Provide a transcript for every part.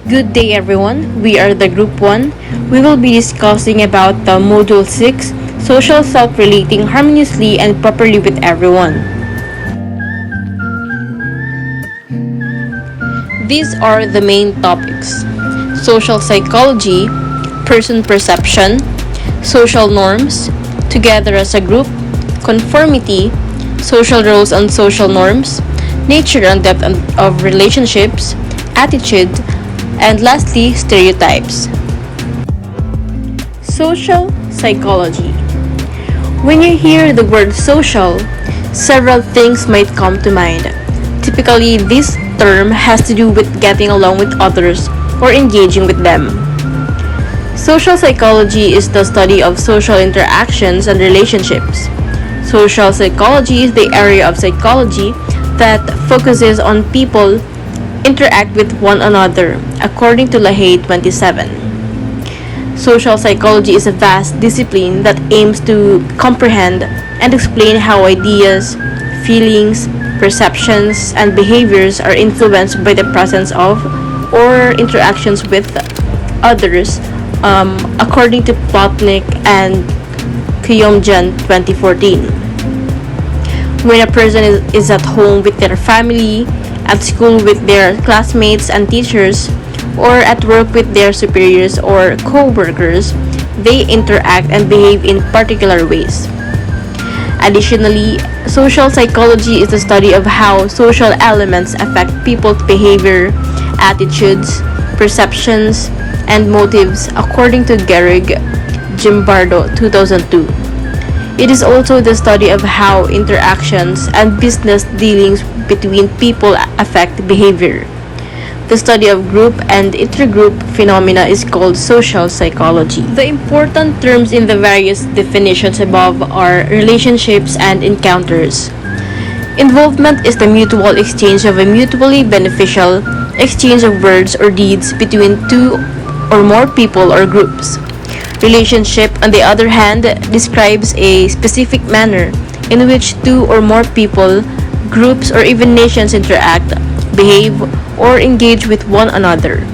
Good day everyone, we are the Group 1. We will be discussing about the Module 6, Social Self-Relating Harmoniously and Properly with Everyone. These are the main topics: social psychology, person perception, social norms, together as a group, conformity, social roles and social norms, nature and depth of relationships, attitude, and lastly, stereotypes. Social psychology. When you hear the word social, several things might come to mind. Typically, this term has to do with getting along with others or engaging with them. Social psychology is the study of social interactions and relationships. Social psychology is the area of psychology that focuses on people interact with one another, according to Lahey 27. Social psychology is a vast discipline that aims to comprehend and explain how ideas, feelings, perceptions, and behaviors are influenced by the presence of or interactions with others, according to Plotnick and Kyomjan 2014. When a person is at home with their family, at school with their classmates and teachers, or at work with their superiors or co-workers, they interact and behave in particular ways. Additionally, social psychology is the study of how social elements affect people's behavior, attitudes, perceptions, and motives, according to Gehrig, Gimbardo 2002. It is also the study of how interactions and business dealings between people affect behavior. The study of group and intergroup phenomena is called social psychology. The important terms in the various definitions above are relationships and encounters. Involvement is the mutual exchange of a mutually beneficial exchange of words or deeds between two or more people or groups. Relationship, on the other hand, describes a specific manner in which two or more people, groups, or even nations interact, behave, or engage with one another.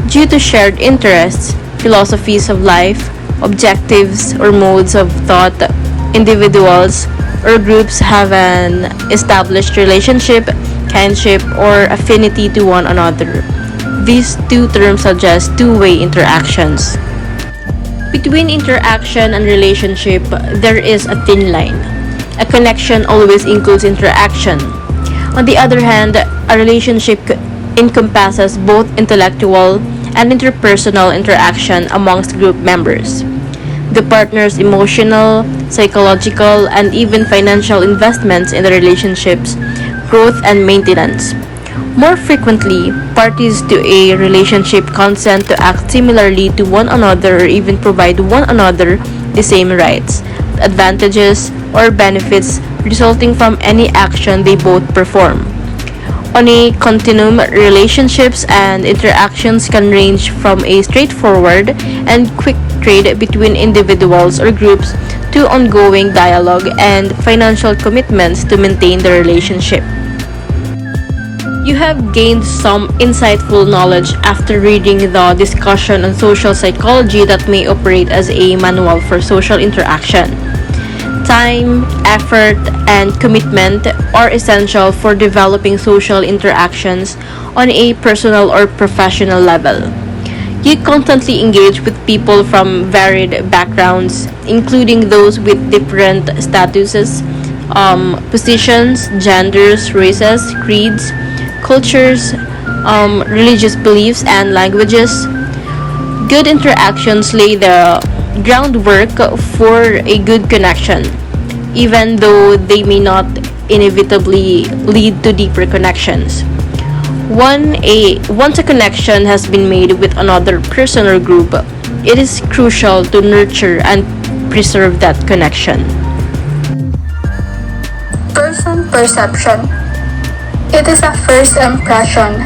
Due to shared interests, philosophies of life, objectives, or modes of thought, individuals or groups have an established relationship, kinship, or affinity to one another. These two terms suggest two-way interactions. Between interaction and relationship, there is a thin line. A connection always includes interaction. On the other hand, a relationship encompasses both intellectual and interpersonal interaction amongst group members. The partner's emotional, psychological, and even financial investments in the relationship's growth and maintenance. More frequently, parties to a relationship consent to act similarly to one another or even provide one another the same rights, advantages, or benefits resulting from any action they both perform. On a continuum, relationships and interactions can range from a straightforward and quick trade between individuals or groups to ongoing dialogue and financial commitments to maintain the relationship. You have gained some insightful knowledge after reading the discussion on social psychology that may operate as a manual for social interaction. Time, effort, and commitment are essential for developing social interactions on a personal or professional level. You constantly engage with people from varied backgrounds, including those with different statuses, positions, genders, races, creeds, cultures, religious beliefs, and languages. Good interactions lay the groundwork for a good connection, even though they may not inevitably lead to deeper connections. Once a connection has been made with another person or group, it is crucial to nurture and preserve that connection. Person perception. It is a first impression,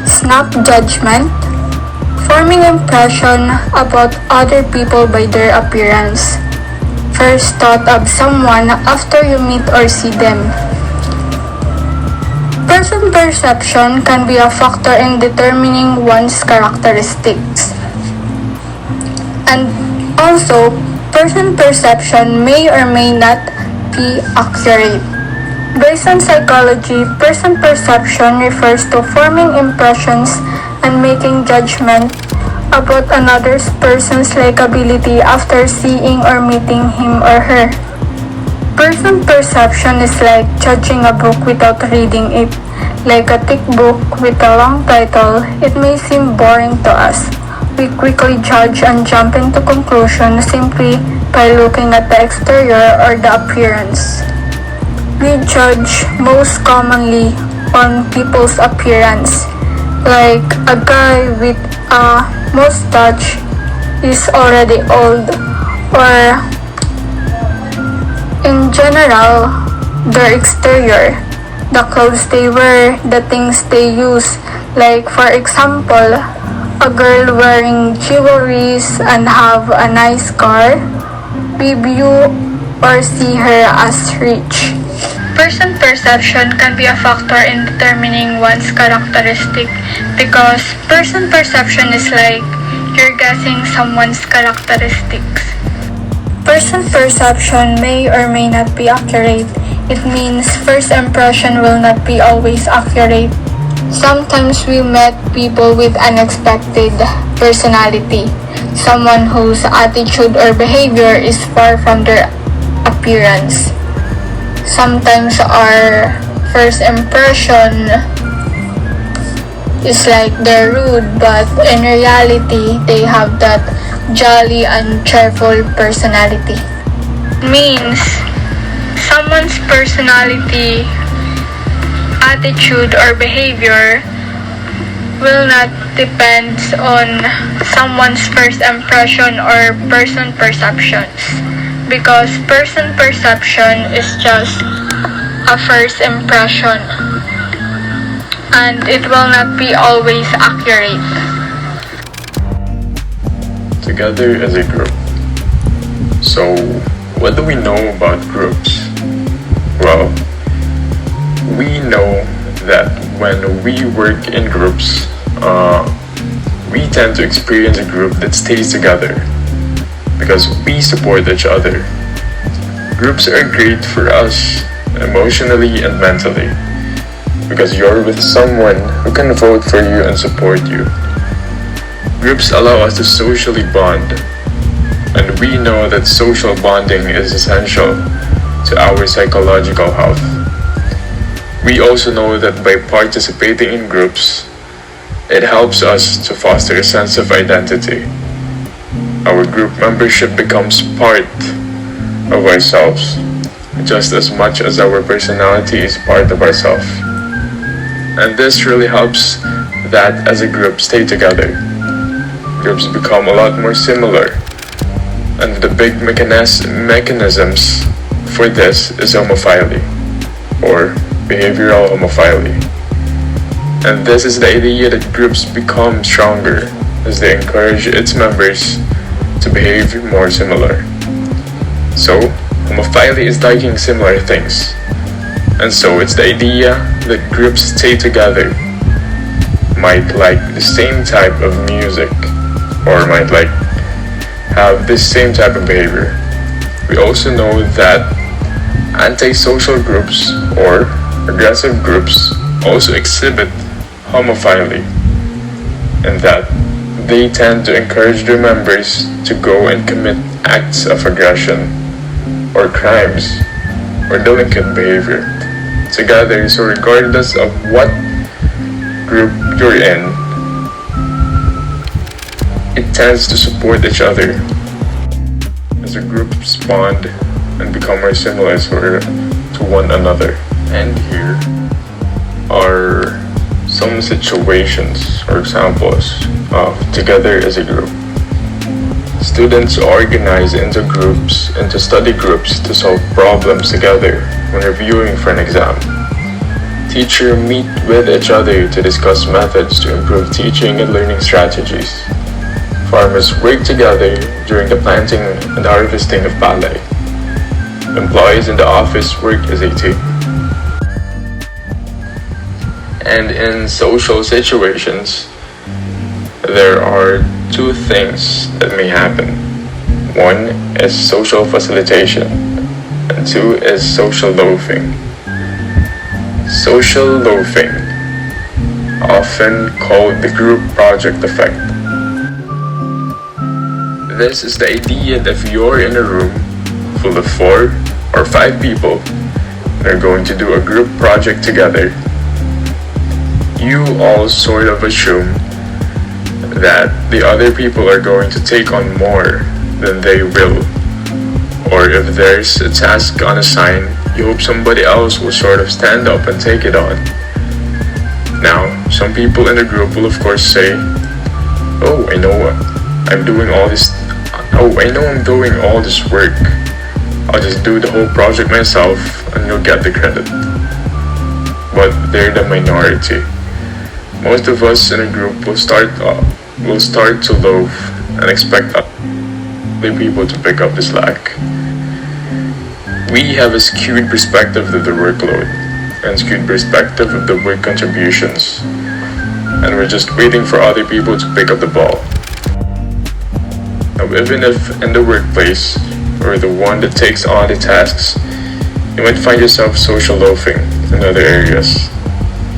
snap judgment, forming impression about other people by their appearance. First thought of someone after you meet or see them. Person perception can be a factor in determining one's characteristics. And also, person perception may or may not be accurate. Based on psychology, person perception refers to forming impressions and making judgment about another person's likability after seeing or meeting him or her. Person perception is like judging a book without reading it. Like a thick book with a long title, it may seem boring to us. We quickly judge and jump into conclusions simply by looking at the exterior or the appearance. We judge most commonly on people's appearance, like a guy with a mustache is already old, or in general, their exterior, the clothes they wear, the things they use. Like for example, a girl wearing jewelries and have a nice car, we view or see her as rich. Person perception can be a factor in determining one's characteristic because person perception is like you're guessing someone's characteristics. Person perception may or may not be accurate. It means first impression will not be always accurate. Sometimes we met people with unexpected personality, someone whose attitude or behavior is far from their appearance. Sometimes our first impression is like they're rude, but in reality, they have that jolly and cheerful personality. Means someone's personality, attitude, or behavior will not depend on someone's first impression or person perceptions, because person perception is just a first impression and it will not be always accurate. Together as a group. So, what do we know about groups? Well, we know that when we work in groups, we tend to experience a group that stays together because we support each other. Groups are great for us emotionally and mentally because you're with someone who can vote for you and support you. Groups allow us to socially bond, and we know that social bonding is essential to our psychological health. We also know that by participating in groups, it helps us to foster a sense of identity. Our group membership becomes part of ourselves, just as much as our personality is part of ourselves. And this really helps that as a group stay together. Groups become a lot more similar, and the big mechanisms for this is homophily, or behavioral homophily. And this is the idea that groups become stronger as they encourage its members to behave more similar. So, homophily is liking similar things. And so it's the idea that groups stay together, might like the same type of music, or might like have this same type of behavior. We also know that antisocial groups or aggressive groups also exhibit homophily, in that they tend to encourage their members to go and commit acts of aggression or crimes or delinquent behavior together. So regardless of what group you're in, it tends to support each other as the groups bond and become more similar to one another. And here are some situations or examples of together as a group. Students organize into groups, into study groups to solve problems together when reviewing for an exam. Teachers meet with each other to discuss methods to improve teaching and learning strategies. Farmers work together during the planting and harvesting of palay. Employees in the office work as a team. And in social situations, there are two things that may happen. One is social facilitation, and two is social loafing. Social loafing, often called the group project effect. This is the idea that if you're in a room full of 4 or 5 people and are going to do a group project together, you all sort of assume that the other people are going to take on more than they will. Or if there's a task on a sign, you hope somebody else will sort of stand up and take it on. Now, some people in the group will of course say, "Oh, I know I'm doing all this. Oh, I know I'm doing all this work. I'll just do the whole project myself and you'll get the credit." But they're the minority. Most of us in a group will start to loaf and expect other people to pick up the slack. We have a skewed perspective of the workload and skewed perspective of the work contributions, and we're just waiting for other people to pick up the ball. Now, even if in the workplace or the one that takes on the tasks, you might find yourself social loafing in other areas.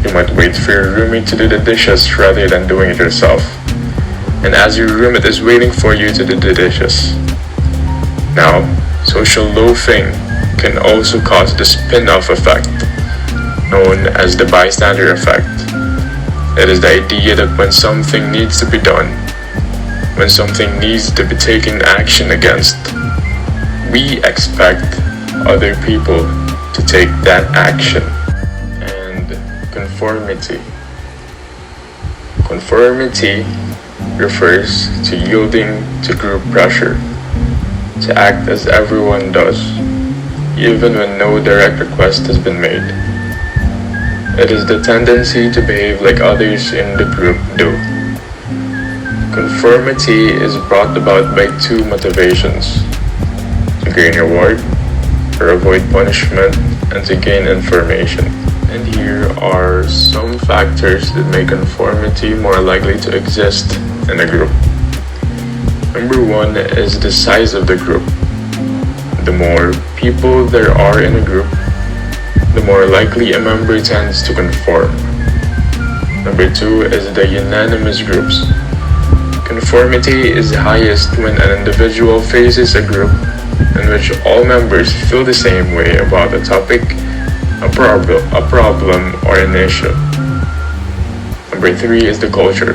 You might wait for your roommate to do the dishes rather than doing it yourself. And as your roommate is waiting for you to do the dishes. Now, social loafing can also cause the spin-off effect, known as the bystander effect. It is the idea that when something needs to be done, when something needs to be taken action against, we expect other people to take that action. And conformity. Conformity refers to yielding to group pressure, to act as everyone does, even when no direct request has been made. It is the tendency to behave like others in the group do. Conformity is brought about by two motivations: to gain reward or avoid punishment, and to gain information. And here are some factors that make conformity more likely to exist in a group. Number 1 is the size of the group. The more people there are in a group, the more likely a member tends to conform. Number 2 is the unanimous groups. Conformity is highest when an individual faces a group in which all members feel the same way about a topic, a problem, or an issue. Number 3 is the culture.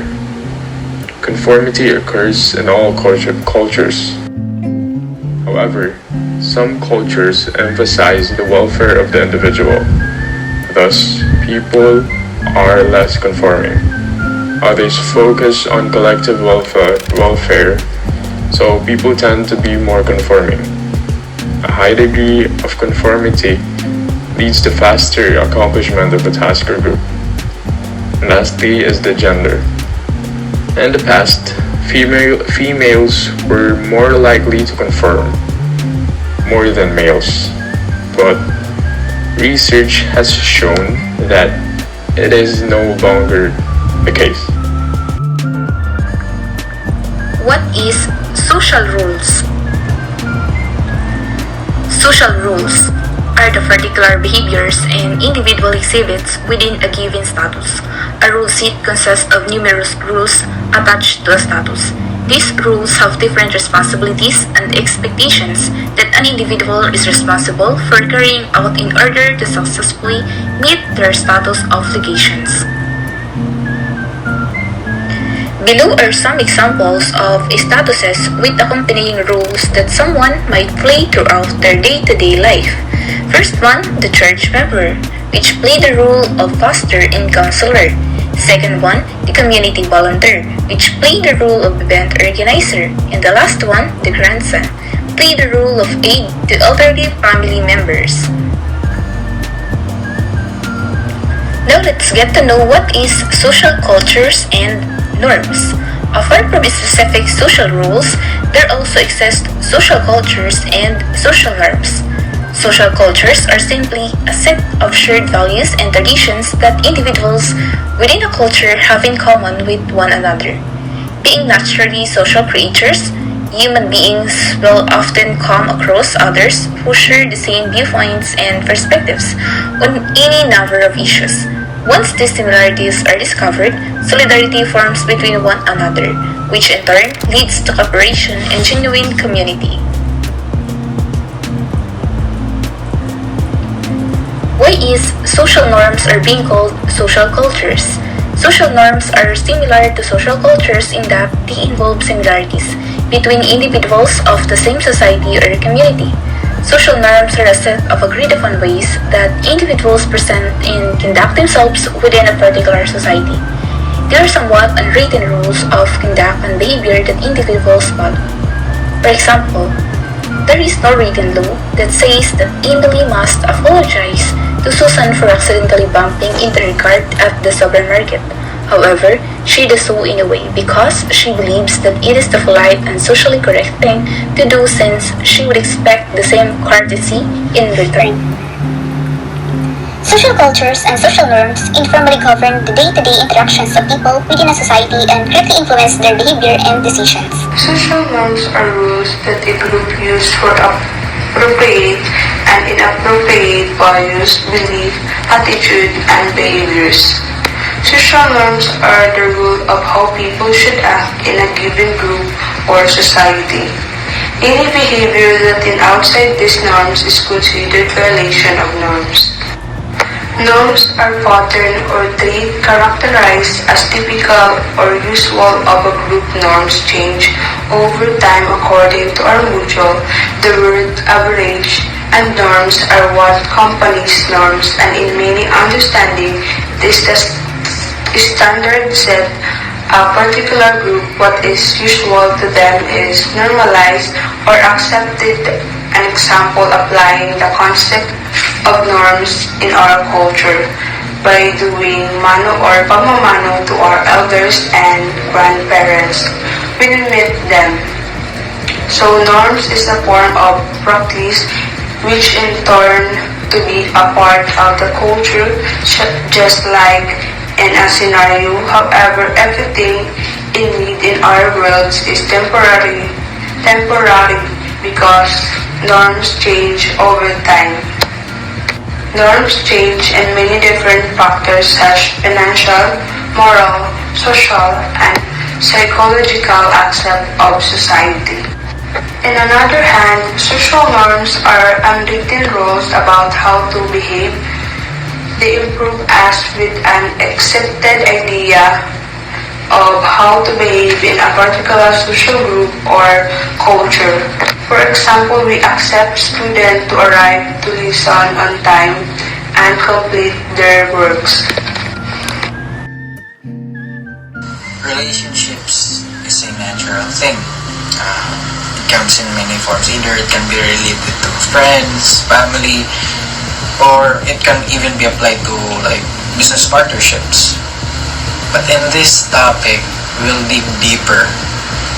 Conformity occurs in all cultures. However, some cultures emphasize the welfare of the individual. Thus, people are less conforming. Others focus on collective welfare, so people tend to be more conforming. A high degree of conformity leads to faster accomplishment of a task or group. And lastly is the gender. In the past, females were more likely to conform more than males, but research has shown that it is no longer the case. What is social rules? Social rules are the particular behaviors and individual exhibits within a given status. A rule set consists of numerous rules attached to a status. These rules have different responsibilities and expectations that an individual is responsible for carrying out in order to successfully meet their status obligations. Below are some examples of statuses with accompanying rules that someone might play throughout their day-to-day life. First one, the church member, which play the role of pastor and counselor. Second one, the community volunteer, which play the role of event organizer. And the last one, the grandson, play the role of aid to elderly family members. Now let's get to know what is social cultures and norms. Apart from specific social rules, there also exist social cultures and social norms. Social cultures are simply a set of shared values and traditions that individuals within a culture have in common with one another. Being naturally social creatures, human beings will often come across others who share the same viewpoints and perspectives on any number of issues. Once these similarities are discovered, solidarity forms between one another, which in turn leads to cooperation and genuine community. Why is social norms are being called social cultures? Social norms are similar to social cultures in that they involve similarities between individuals of the same society or community. Social norms are a set of agreed upon ways that individuals present and conduct themselves within a particular society. They are somewhat unwritten rules of conduct and behavior that individuals follow. For example, there is no written law that says that Emily must apologize to Susan for accidentally bumping into her cart at the supermarket. However, she does so in a way because she believes that it is the polite and socially correct thing to do since she would expect the same courtesy in return. Social cultures and social norms informally govern the day-to-day interactions of people within a society and greatly influence their behavior and decisions. Social norms are rules that a group use for appropriate and inappropriate values, belief, attitude, and behaviors. Social norms are the rule of how people should act in a given group or society. Any behavior that is outside these norms is considered violation of norms. Norms are pattern or trait characterized as typical or usual of a group. Norms change over time according to our mutual, the word average, and norms are what companies norms and in many understanding this the standard set a particular group. What is usual to them is normalized or accepted. An example applying the concept of norms in our culture by doing mano or pagmamano to our elders and grandparents when we meet them. So norms is a form of practice which in turn to be a part of the culture just like in a scenario. However, everything in our worlds is temporary because norms change over time. Norms change and many different factors such financial, moral, social, and psychological aspect of society. On the other hand, social norms are unwritten rules about how to behave. They improve us with an accepted idea of how to behave in a particular social group or culture. For example, we accept students to arrive to lesson on time and complete their works. Relationships is a natural thing. It comes in many forms. Either it can be related to friends, family, or it can even be applied to like business partnerships. But in this topic, we'll dig deeper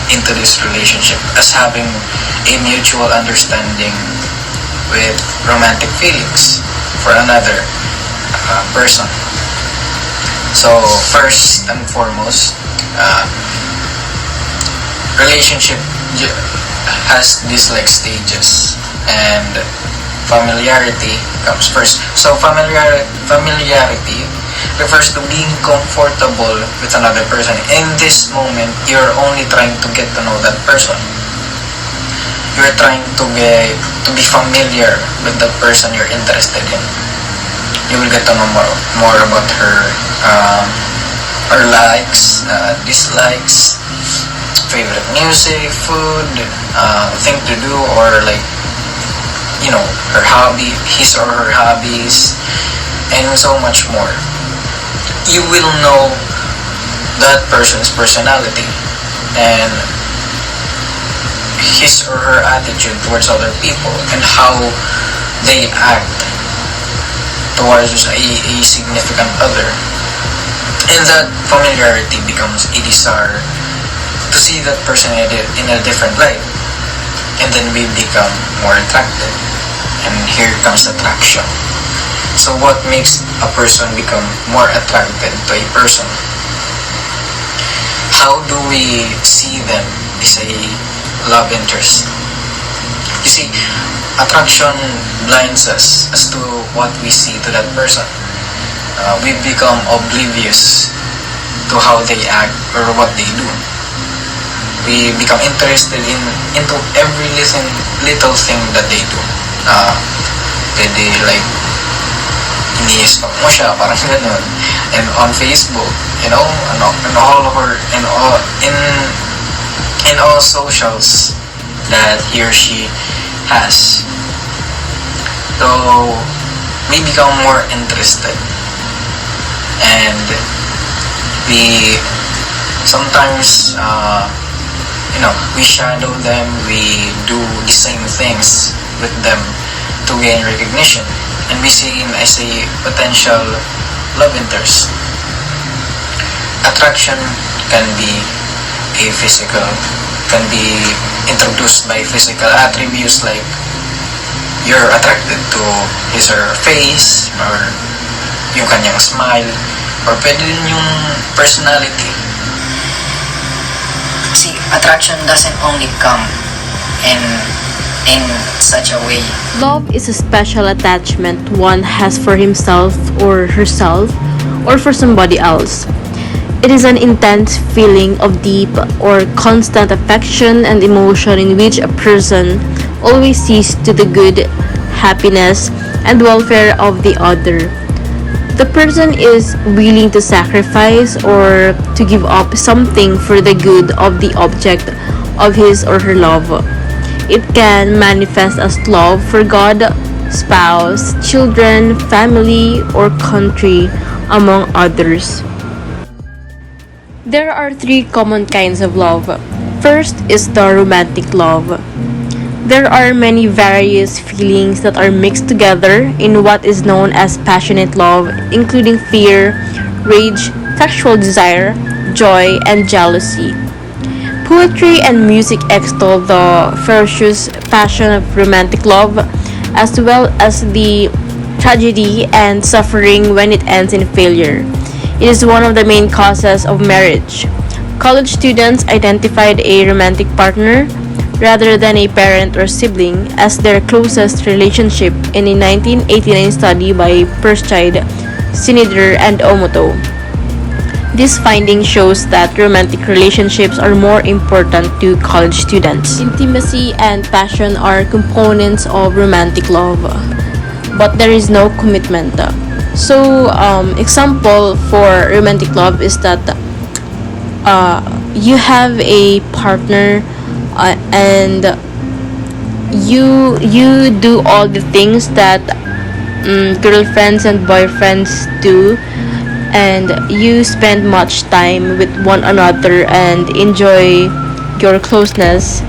into this relationship as having a mutual understanding with romantic feelings for another person. So first and foremost, relationship has these like stages, and familiarity comes first. So familiarity refers to being comfortable with another person. In this moment, you're only trying to get to know that person. You're trying to be familiar with the person you're interested in. You will get to know more about her likes, dislikes, favorite music, food, thing to do, or like her hobby, his or her hobbies, and so much more. You will know that person's personality and his or her attitude towards other people and how they act towards a significant other. And that familiarity becomes a desire to see that person in a different light. And then we become more attracted. And here comes attraction. So what makes a person become more attracted to a person? How do we see them as a love interest? You see, attraction blinds us as to what we see to that person. We become oblivious to how they act or what they do. We become interested into every little thing that they do. Pwede like ini-stalk mo siya, parang ganun. And on Facebook, you know, and all over, and all in all socials that he or she has. So we become more interested, and we sometimes we shadow them, we do the same things with them to gain recognition, and we see him as a potential love interest. Attraction can be can be introduced by physical attributes like you're attracted to his or her face, or yung kanyang smile, or pwede din yung personality. See, attraction doesn't only come in such a way. Love is a special attachment one has for himself or herself or for somebody else. It is an intense feeling of deep or constant affection and emotion in which a person always sees to the good, happiness, and welfare of the other. The person is willing to sacrifice or to give up something for the good of the object of his or her love. It can manifest as love for God, spouse, children, family, or country, among others. There are three common kinds of love. First is the romantic love. There are many various feelings that are mixed together in what is known as passionate love, including fear, rage, sexual desire, joy, and jealousy. Poetry and music extol the ferocious passion of romantic love, as well as the tragedy and suffering when it ends in failure. It is one of the main causes of marriage. College students identified a romantic partner rather than a parent or sibling as their closest relationship in a 1989 study by Perscheid, Sinider, and Omoto. This finding shows that romantic relationships are more important to college students. Intimacy and passion are components of romantic love, but there is no commitment. So, example for romantic love is that you have a partner and you do all the things that girlfriends and boyfriends do, and you spend much time with one another and enjoy your closeness,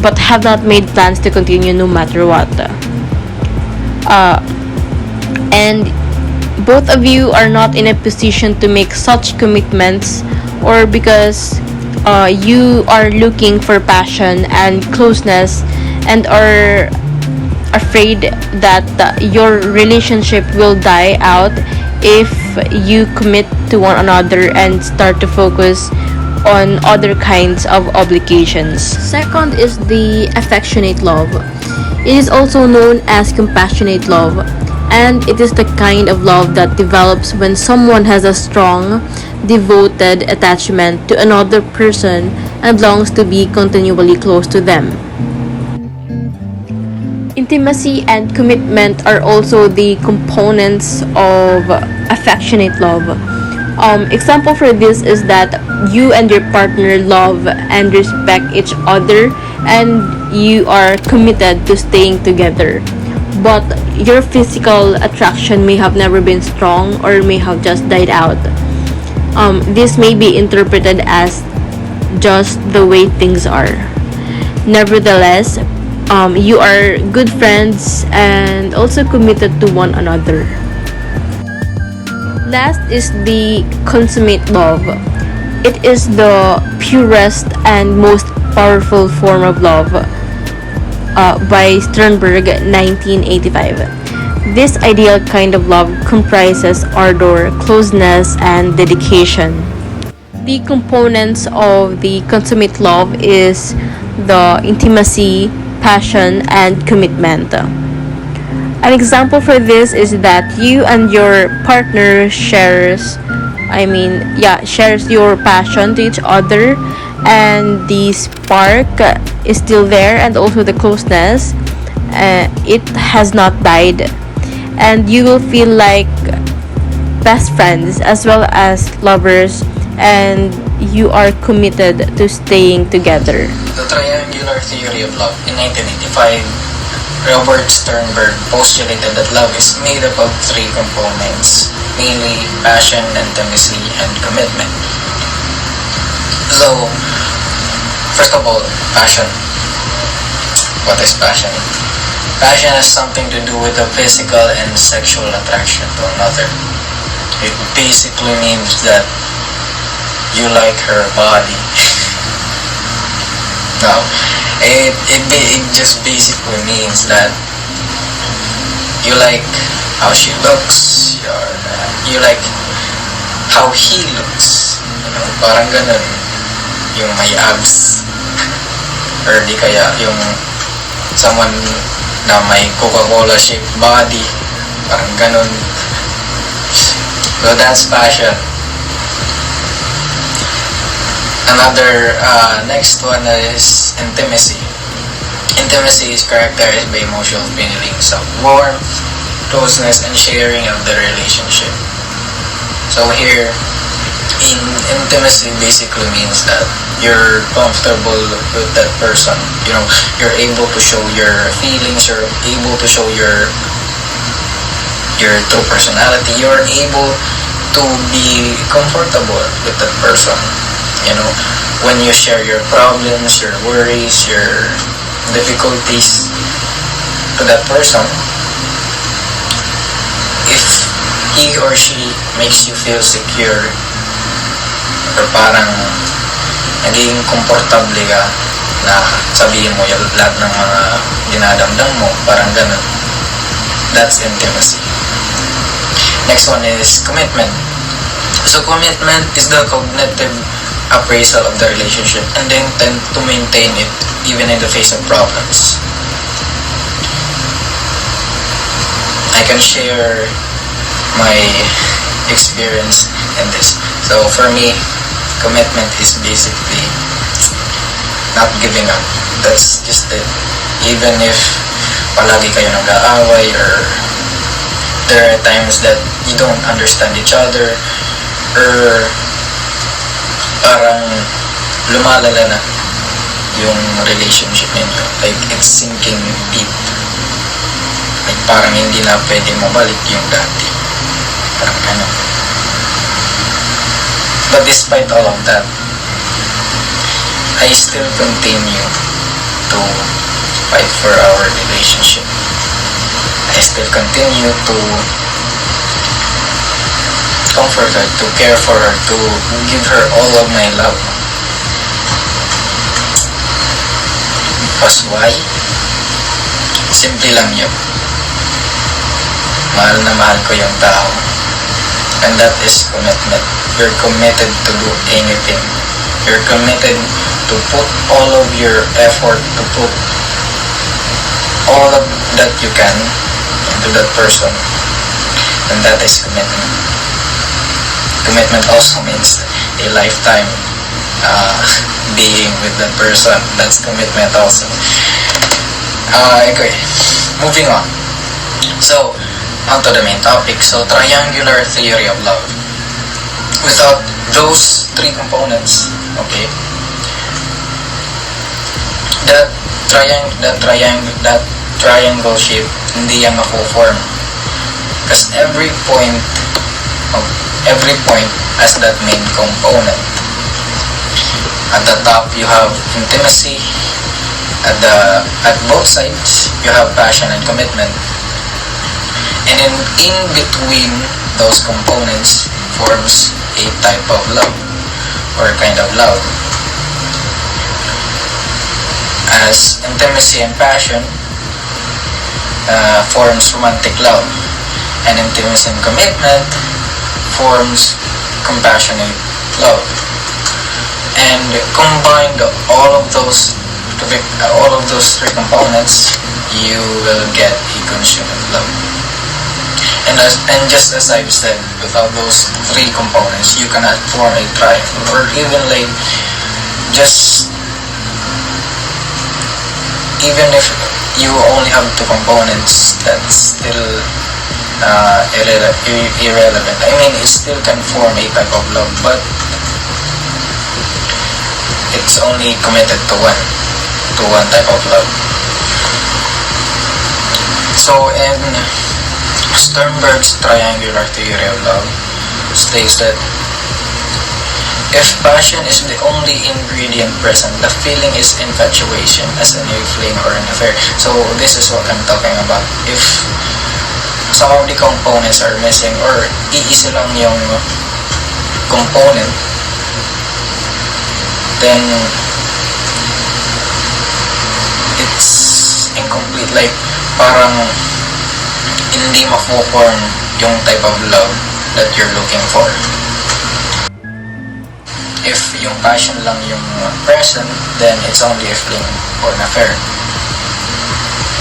but have not made plans to continue no matter what. And both of you are not in a position to make such commitments, or because you are looking for passion and closeness and are afraid that your relationship will die out if you commit to one another and start to focus on other kinds of obligations. Second is the affectionate love. It is also known as compassionate love, and it is the kind of love that develops when someone has a strong, devoted attachment to another person and longs to be continually close to them. Intimacy and commitment are also the components of affectionate love. Example for this is that you and your partner love and respect each other, and you are committed to staying together. But your physical attraction may have never been strong or may have just died out. This may be interpreted as just the way things are. Nevertheless, you are good friends and also committed to one another. Last is the consummate love. It is the purest and most powerful form of love. by Sternberg, 1985. This ideal kind of love comprises ardor, closeness, and dedication. The components of the consummate love is the intimacy, passion, and commitment. An example for this is that you and your partner shares your passion to each other, and the spark is still there, and also the closeness, it has not died, and you will feel like best friends as well as lovers, and you are committed to staying together. The triangular theory of love. In 1985, Robert Sternberg postulated that love is made up of three components, mainly passion, intimacy, and commitment. So, first of all, passion. What is passion? Passion has something to do with the physical and sexual attraction to another. It basically means that you like her body. No, it just basically means that you like how she looks, you like how he looks. You know, parang ganun. Yung may abs. Or di kaya yung someone na may Coca-Cola shaped body. Parang ganun. So that's passion. Another next one is intimacy. Intimacy is characterized by emotional feelings of warmth, closeness, and sharing of the relationship. So here, in intimacy basically means that you're comfortable with that person. You know, you're able to show your feelings, you're able to show your true personality, you're able to be comfortable with that person. You know, when you share your problems, your worries, your difficulties to that person, if he or she makes you feel secure, or parang naging komportable ka na sabihin mo yung lahat ng mga dinadamdam mo, parang ganun. That's intimacy. Next one is commitment. So commitment is the cognitive appraisal of the relationship and the intent to maintain it even in the face of problems. I can share my experience in this. So for me, commitment is basically not giving up. That's just it. Even if palagi kayo nag-aaway or there are times that you don't understand each other or parang lumalala na yung relationship ninyo. Like, it's sinking deep. Like, parang hindi na pwede mabalik yung dati. Parang ganun. But despite all of that, I still continue to fight for our relationship. I still continue to comfort her, to care for her, to give her all of my love. Because why? Simple lang yun. Mahal na mahal ko yung tao. And that is commitment. You're committed to do anything. You're committed to put all of your effort, to put all of that you can into that person. And that is commitment. Commitment also means a lifetime being with that person. That's commitment also. Okay, moving on. So, on to the main topic. So, triangular theory of love. Without those three components, okay, that triangle shape hindi yan mako-form. Because every point has that main component. At the top you have intimacy, at both sides you have passion and commitment, and in between those components forms a type of love or kind of love. as intimacy and passion forms romantic love, and intimacy and commitment forms compassionate love. And combined all of those three components, you will get a consuming love. And just as I've said, without those three components, you cannot form a triangle, or even like just even if you only have two components, that's still irrelevant. I mean, it still can form a type of love, but it's only committed to one type of love. So in Sternberg's triangular theory of love states that if passion is the only ingredient present, the feeling is infatuation as a new fling or an affair. So this is what I'm talking about. If some of the components are missing, or iisa lang yung component, then it's incomplete. Like, parang hindi ma-form yung type of love that you're looking for. If yung passion lang yung present, then it's only a fling or an affair.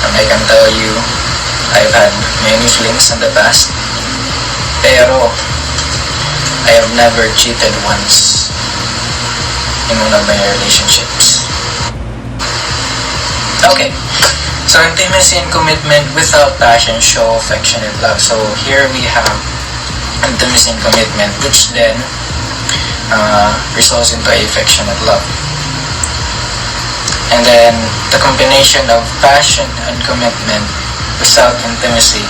And I can tell you, I've had many flings in the past, pero I have never cheated once in one of my relationships. Okay, so intimacy and commitment without passion show affectionate love. So here we have intimacy and commitment, which then results into affectionate love. And then the combination of passion and commitment without intimacy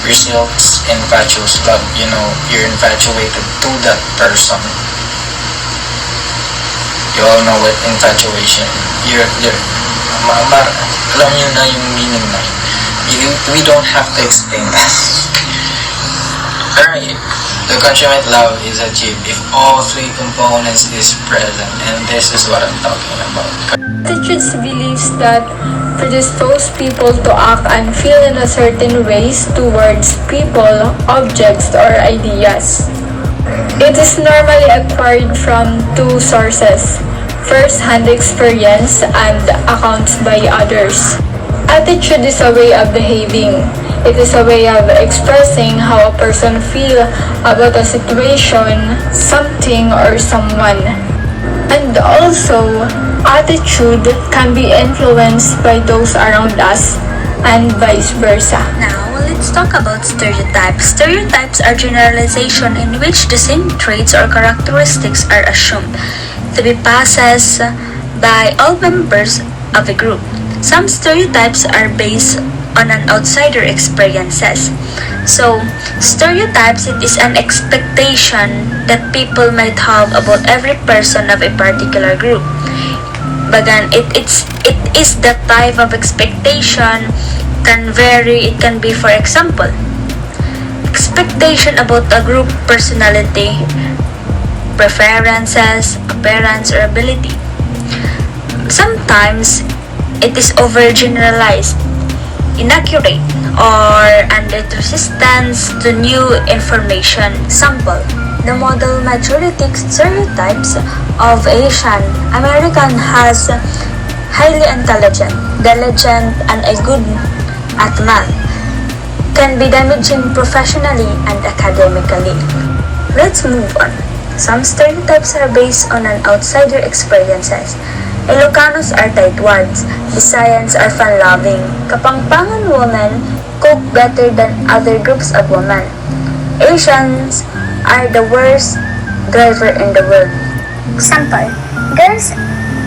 results in fatuous love. You know, you're infatuated to that person. You all know what infatuation. Alam nyo na yung meaning na yun. We don't have to explain that. Alright. The consummate love is achieved if all three components is present, and this is what I'm talking about. Attitudes beliefs that predispose people to act and feel in a certain ways towards people, objects, or ideas. It is normally acquired from two sources: first-hand experience and accounts by others. Attitude is a way of behaving. It is a way of expressing how a person feels about a situation, something, or someone. And also, attitude can be influenced by those around us and vice versa. Now, let's talk about stereotypes. Stereotypes are generalization in which the same traits or characteristics are assumed to be possessed by all members of a group. Some stereotypes are based on an outsider experiences. So, stereotypes, it is an expectation that people might have about every person of a particular group. Bagan, it is the type of expectation can vary. It can be, for example, expectation about a group personality, preferences, appearance, or ability. Sometimes, it is overgeneralized, inaccurate, or under resistance to new information. Sample: the model maturity stereotypes of Asian American has highly intelligent, diligent, and a good at math, can be damaging professionally and academically. Let's move on. Some stereotypes are based on an outsider experiences. Ilocanos are tightwads, Visayans are fun-loving, Kapampangan women cook better than other groups of women. Asians are the worst driver in the world. Example, girls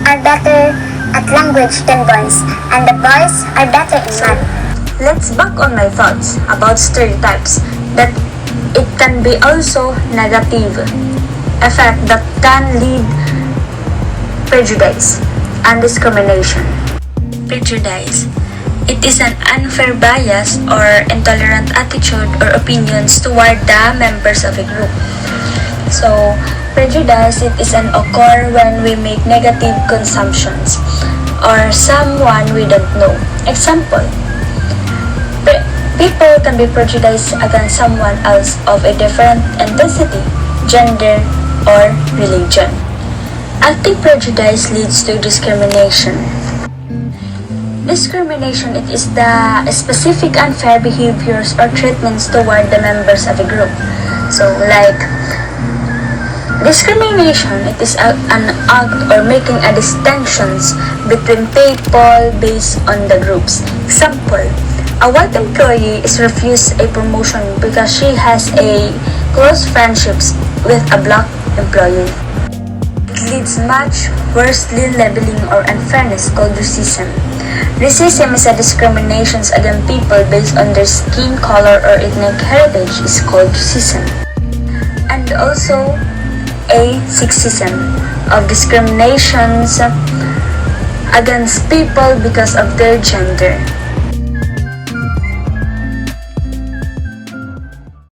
are better at language than boys, and the boys are better in math. Let's back on my thoughts about stereotypes, that it can be also negative effect that can lead prejudice and discrimination. Prejudice. It is an unfair bias or intolerant attitude or opinions toward the members of a group. So, prejudice, it is an occur when we make negative consumptions or someone we don't know. Example, people can be prejudiced against someone else of a different ethnicity, gender, or religion. Active prejudice leads to discrimination. Discrimination, it is the specific unfair behaviors or treatments toward the members of a group. So like discrimination, it is an act or making a distinctions between people based on the groups. Example, a white employee is refused a promotion because she has a close friendships with a black employee. It leads much worse labeling or unfairness called racism. Racism is a discrimination against people based on their skin color or ethnic heritage is called racism. And also a sexism of discriminations against people because of their gender.